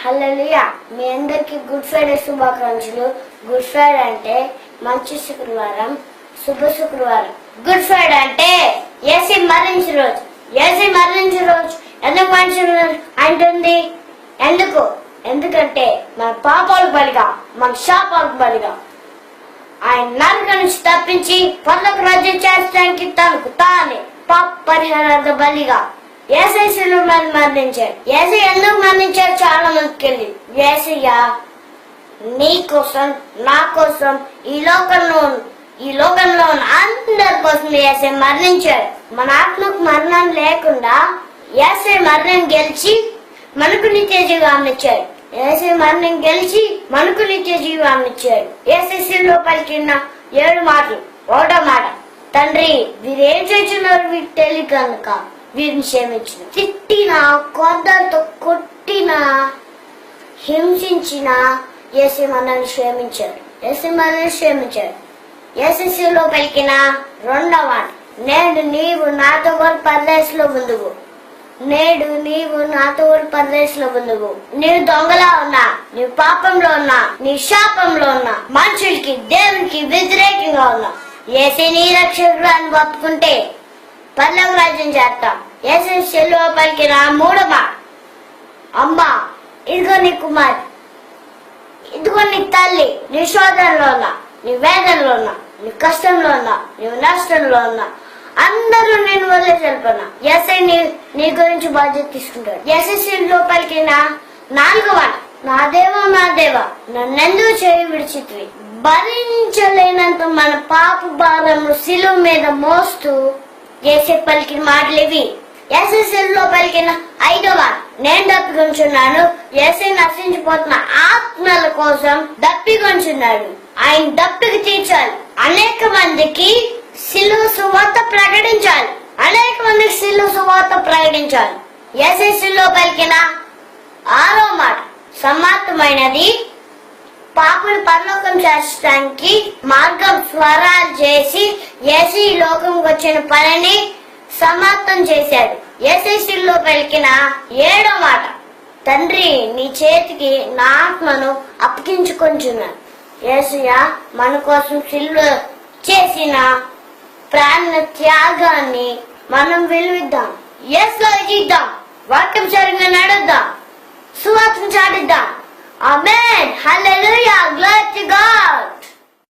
హల్లెలూయా. మీ అందరికి good Friday శుభాకాంక్షలు. Good Friday అంటే మంచి శుక్రవారం, శుభ శుక్రవారం. గుడ్ ఫ్రైడే అంటే యేసు మరణించిన రోజు. యేసు మరణించిన రోజు ఎందుకు మరణించిన రోజు అంటుంది? ఎందుకంటే మన పాపాలకు బలిగా, మన శాపాలకు బలిగా ఆయన నరక నుంచి తప్పించి పర్లోక రాజ్యం చేర్చడానికి తనకు తానే పాప పరిహారార్థ బలిగా యేసయ్య శిలువ మీద మరణించాడు. యేసయ్య ఎందుకు మరణించాడు చాలా మందికి తెలియదు. యేసయ్య నీ కోసం, నా కోసం, ఈ లోకంలో ఉన్న అందరి కోసం యేసయ్య మరణించాడు. మన ఆత్మకు మరణం లేకుండా యేసయ్య మరణం గెలిచి మనకు నిత్య జీవాన్ని ఇచ్చాడు. యేసయ్య మరణం గెలిచి మనకు నిత్య జీవాన్ని ఇచ్చాడు. యేసయ్య శిలువలో పలికిన 7 మాటలు. 1వ మాట, తండ్రి వీరేం చేస్తున్నారు వీరికి తెలియక కనుక వీరిని క్షమించిన. తిట్టినా, కొద్దలతో కొట్టినా, హింసించిన యేసయ్య మనల్ని క్షమించాడు. యేసయ్య శిలువలో పలికిన 2వ మాట, నేడు నీవు నాతో కూడా పరదేశంలో ఉందువు. నీవు దొంగలా ఉన్నా, నీవు పాపంలో ఉన్నా, నీ శాపంలో ఉన్నా, మనుషులకి దేవునికి వ్యతిరేకంగా ఉన్నా, యేసయ్య నీ రక్షకుడు అని బతుకుంటే పరలోక రాజ్యం చేస్తాం. యేసయ్య శిలువ పలికిన 3వ మాట, అమ్మా ఇదిగో నీ కుమార్, ఇదిగో నీ తల్లి. నీ శోధనలో ఉన్నా, నీ వేదనలో ఉన్నా, నీ కష్టంలో ఉన్నా, నీవు నష్టంలో ఉన్నా, అందరూ నేను వదిలేసి వెళ్ళిపోయినా యేసయ్య నీ గురించి బాధ్యత తీసుకుంటాడు. యేసయ్య శిలువలో పలికిన 4వ మాట, నా దేవా నా దేవా నన్నెందుకు చేయి విడిచితివి. భరించలేనంత మన పాప భారములు శిలువ మీద మోస్తూ యేసయ్య పలికిన మాటలు ఇవి. యేసయ్య శిలువలో పలికిన 5వ మాట, నేను దప్పికొంచున్నాను. యేసయ్య నశించిపోతున్న ఆత్మల కోసం దప్పికొంచున్నాడు. ఆయన దప్పిక తీర్చాలి. అనేక మందికి శిలువ సువార్త ప్రకటించాలి. యేసయ్య శిలువలో పలికిన 6వ మాట, సమాప్తమైనది. పాపులు పరలోకం చేర్చడానికి మార్గం స్వరాలు చేసి యేసయ్య ఈ లోకంకి వచ్చిన పనిని సమాప్తం చేశాడు. యేసయ్య శిలువలో పలికిన 7వ మాట, తండ్రి నీ చేతికి నా ఆత్మను అప్పగించుకొంచున్నాను. యేసయ్య మన కోసం శిలువ చేసిన ప్రాణ త్యాగాన్ని మనం విలువిద్దాం. యేసులో జీవిద్దాం. వాక్యం సరిగ్గా నడుద్దాం. సువార్తను చాటిద్దాం. ఆమేన్. హల్లెలూయా. Glory to God.